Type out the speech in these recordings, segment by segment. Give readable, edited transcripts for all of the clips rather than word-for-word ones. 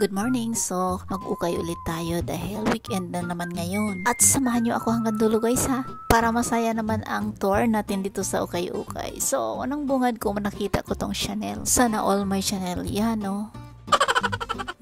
Good morning! So, mag-ukay ulit tayo dahil weekend na naman ngayon. At samahan nyo ako hanggang dulo guys ha, para masaya naman ang tour natin dito sa ukay-ukay. So, unang bungad ko, nakita ko tong Chanel. Sana all my Chanel yan, no?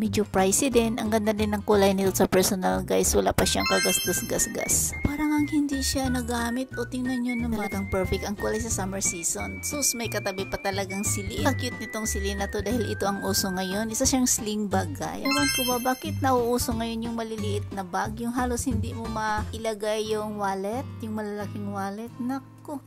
Medyo pricey din. Ang ganda din ng kulay nito sa personal guys. Wala pa siyang kagasgas-gasgas. Parang ang hindi siya nagamit. O tingnan nyo naman. Talagang perfect ang kulay sa summer season. Sus, may katabi pa talagang sili. Ang cute nitong sili na to dahil ito ang uso ngayon. Isa siyang sling bag guys. Ewan ko ba bakit nauuso ngayon yung maliliit na bag. Yung halos hindi mo mailagay yung wallet. Yung malalaking wallet. Nako.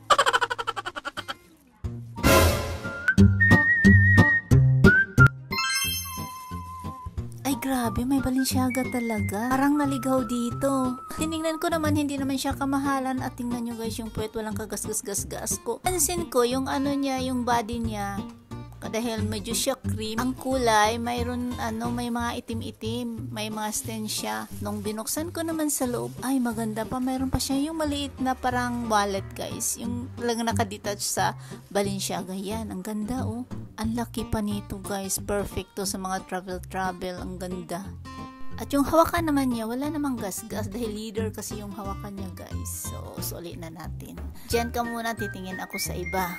Grabe, may Balenciaga talaga. Parang naligaw dito. Tinignan ko naman, hindi naman siya kamahalan. At tingnan nyo guys, yung puwet walang kagasgas-gasgas ko. Pansin ko, yung ano niya, yung body niya, dahil medyo siya cream. Ang kulay, mayroon may mga itim-itim, may mga stain siya. Nung binuksan ko naman sa loob, ay maganda pa. Mayroon pa siya yung maliit na parang wallet guys. Yung talagang nakadetach sa Balenciaga. Yan, ang ganda oh. Ang laki pa nito guys. Perfect to sa mga travel. Ang ganda. At yung hawakan naman niya, wala namang gas-gas dahil leather kasi yung hawakan niya guys. So, sulit na natin. Diyan ka muna, titingin ako sa iba.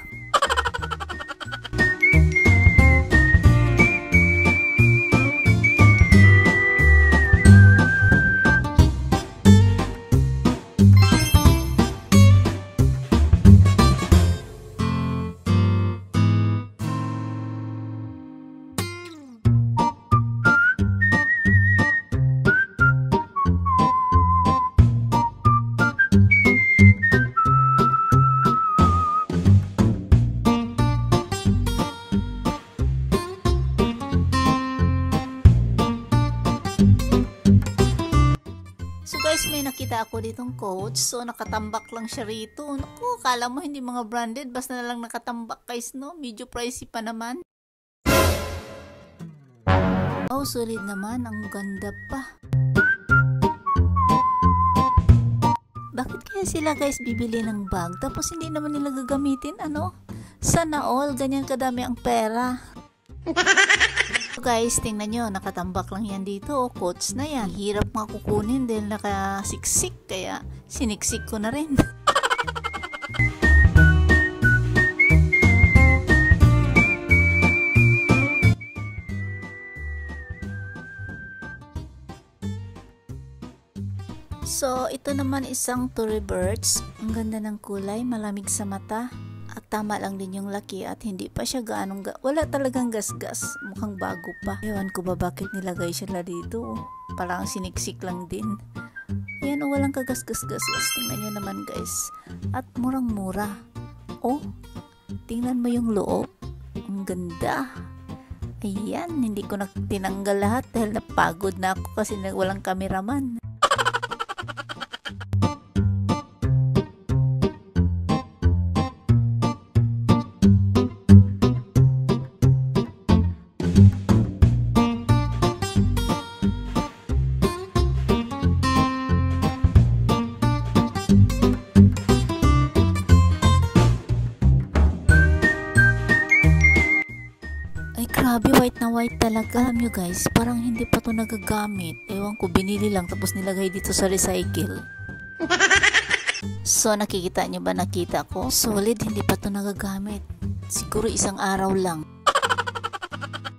So guys, may nakita ako ditong coach. So nakatambak lang siya rito. Naku, kala mo hindi mga branded. Basta na lang nakatambak guys, no? Medyo pricey pa naman. Oh, solid naman. Ang ganda pa. Bakit kaya sila guys bibili ng bag? Tapos hindi naman nila gagamitin, ano? Sana all, ganyan kadami ang pera. So guys, tingnan nyo, nakatambak lang yan dito. O, coach na yan. Hirap nga kukunin dahil nakasiksik. Kaya siniksik ko na rin. So, ito naman isang Tory Burch. Ang ganda ng kulay, malamig sa mata. At tama lang din yung laki at hindi pa siya wala talagang gasgas. Mukhang bago pa. Ewan ko ba bakit nilagay siya dito. Parang siniksik lang din. Ayan o, walang kagasgas-gasgas. Tingnan nyo naman guys. At murang-mura. Oh, tingnan mo yung loob. Ang ganda. Ayan, hindi ko na tinanggal lahat dahil napagod na ako kasi walang kameraman. Grabe, white na white talaga. Alam nyo guys, parang hindi pa to nagagamit. Ewan ko, binili lang tapos nilagay dito sa recycle. So, nakikita nyo ba? Nakita ko. Solid, hindi pa to nagagamit. Siguro isang araw lang.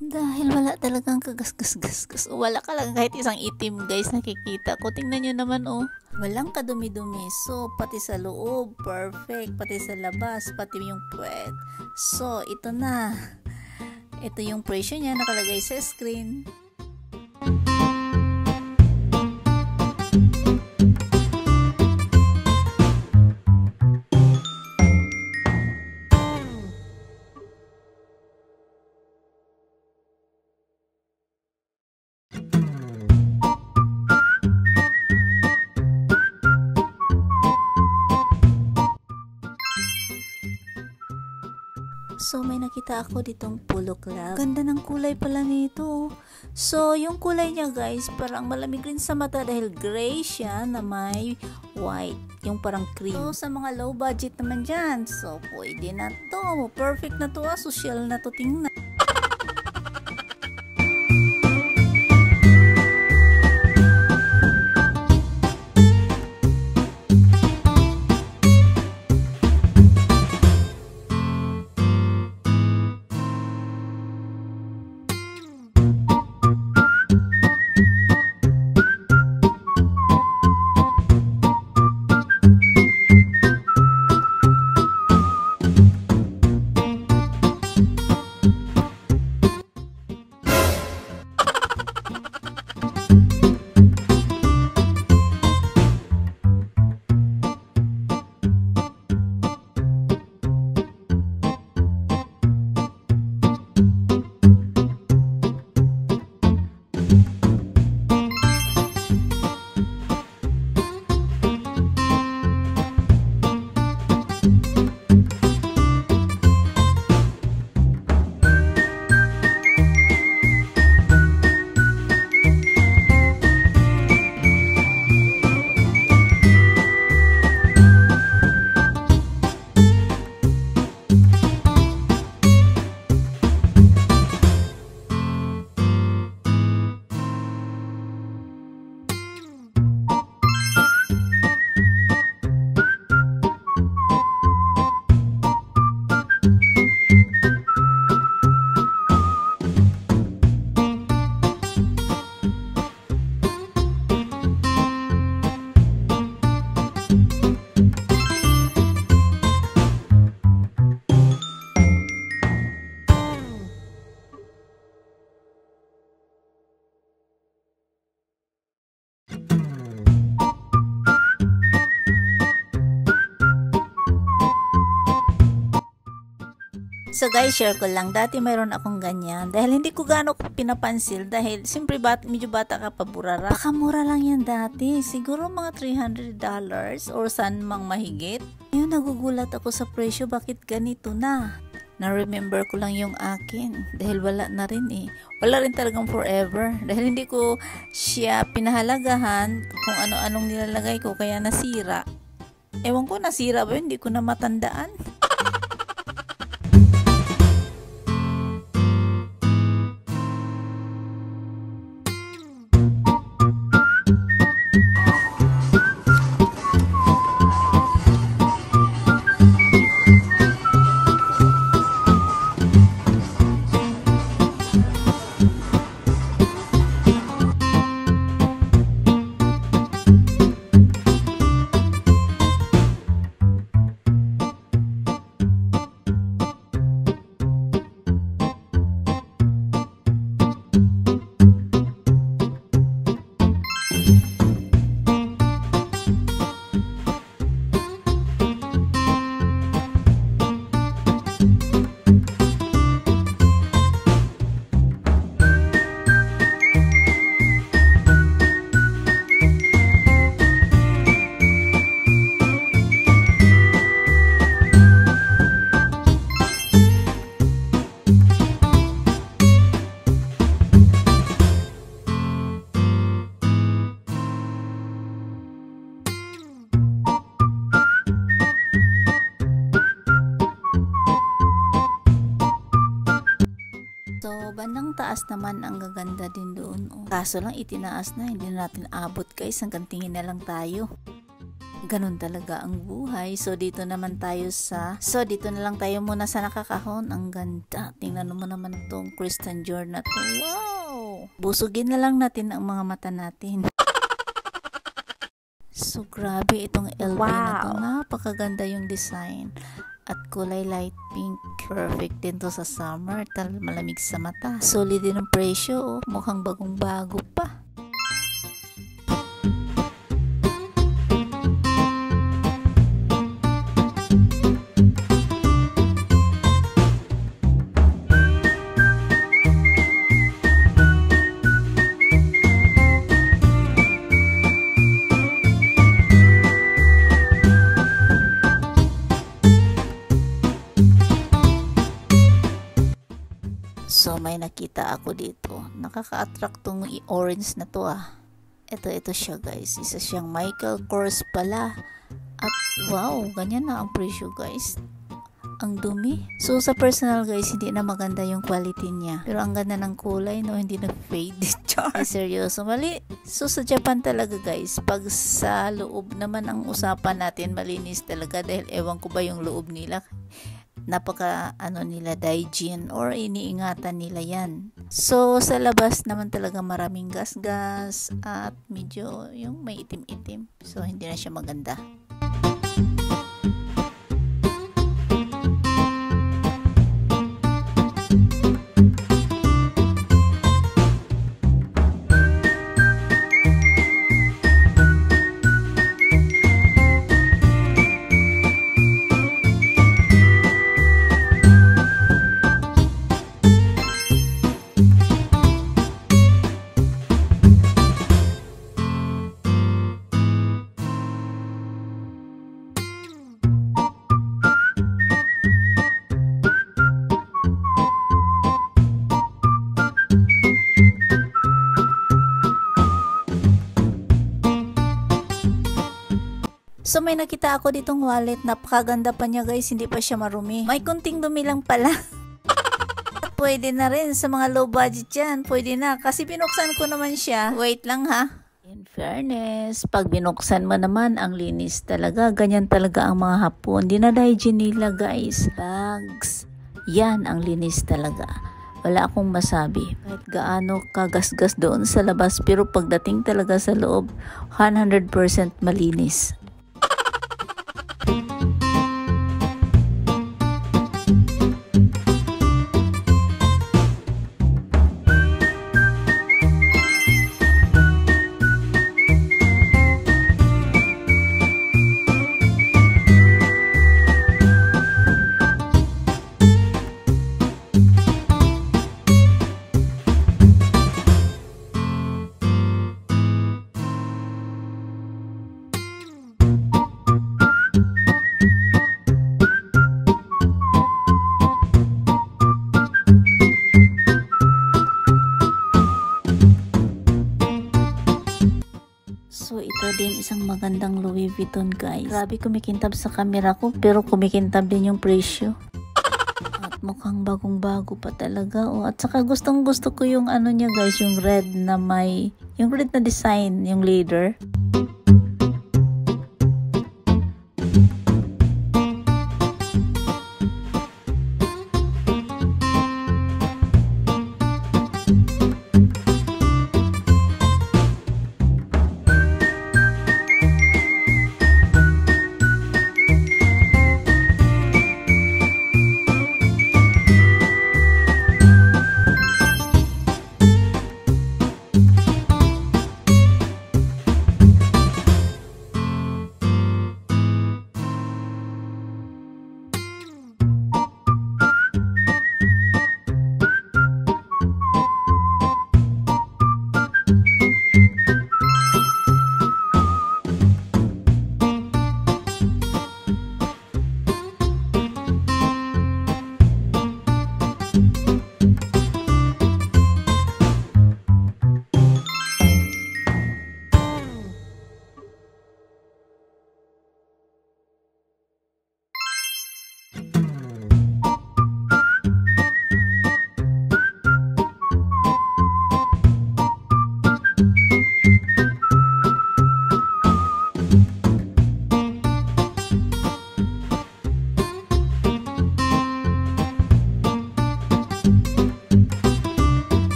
Dahil wala talagang kagasgas-gasgas. Wala ka lang kahit isang itim guys, nakikita ko. Tingnan nyo naman oh. Walang kadumi-dumi. So, pati sa loob, perfect. Pati sa labas, pati yung puwet. So, ito na. Ito yung presyo niya nakalagay sa screen. So, may nakita ako ditong Polo Club. Ganda ng kulay pala nito. So, yung kulay niya guys, parang malamig rin sa mata dahil gray siya na may white. Yung parang cream. So, sa mga low budget naman dyan. So, pwede na to. Perfect na to. Social na to. Tingnan. So guys, share ko lang. Dati mayroon akong ganyan. Dahil hindi ko gano'ng pinapansil. Dahil siyempre medyo bata ka pa, burara. Pakamura lang yan dati. Siguro mga $300 or saan mang mahigit. Ngayon nagugulat ako sa presyo. Bakit ganito na? Na-remember ko lang yung akin. Dahil wala na rin eh. Wala rin talagang forever. Dahil hindi ko siya pinahalagahan kung ano-anong nilalagay ko kaya nasira. Ewan ko nasira ba yun? Hindi ko na matandaan. So, bandang taas naman ang gaganda din doon. Oh. Kaso lang itinaas na, hindi na natin abot guys, hanggang tingin na lang tayo. Ganun talaga ang buhay. So, dito na lang tayo muna sa nakakahon. Ang ganda. Tingnan mo naman itong Christian Dior na to. Wow! Busugin na lang natin ang mga mata natin. So, grabe itong LV na to. Napakaganda yung design. At kulay light pink. Perfect din to sa summer. Malamig sa mata. Solid din ang presyo. Oh. Mukhang bagong-bago pa. So, may nakita ako dito. Nakaka-attract tong orange na to ah. Ito siya guys. Isa siyang Michael Kors pala. At wow, ganyan na ang presyo guys. Ang dumi. So, sa personal guys, hindi na maganda yung quality niya. Pero ang ganda ng kulay, no? Hindi na-fade. Char. Seryoso, mali. So, sa Japan talaga guys, pag sa loob naman ang usapan natin, malinis talaga. Dahil ewan ko ba yung loob nila. Napaka nila daijin or iniingatan nila yan. So sa labas naman talaga maraming gas-gas at medyo yung may itim-itim. So hindi na siya maganda. So may nakita ako ditong wallet, napakaganda pa niya guys, hindi pa siya marumi. May kunting dumi lang pala. Pwede na rin sa mga low budget yan, pwede na. Kasi binuksan ko naman siya. Wait lang ha. In fairness, pag binuksan mo naman, ang linis talaga. Ganyan talaga ang mga Hapon. Dinadaijin nila guys. Bags. Yan ang linis talaga. Wala akong masabi. Kahit gaano kagasgas doon sa labas, pero pagdating talaga sa loob, 100% malinis. magandang Louis Vuitton guys. Grabe kumikintab sa camera ko pero kumikintab din yung presyo. At mukhang bagong-bago pa talaga. Oh, at saka gustong gusto ko yung ano niya guys, yung red na yung red na design, yung leather.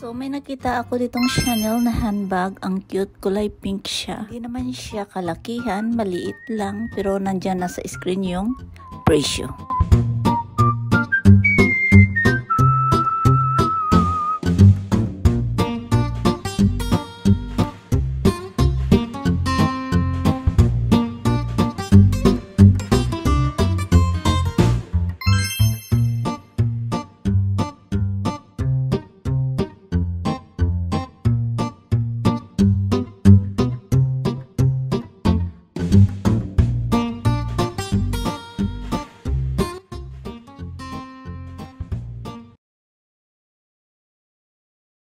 So, may nakita ako ditong Chanel na handbag. Ang cute, kulay pink siya. Hindi naman siya kalakihan, maliit lang. Pero nandyan na sa screen yung presyo.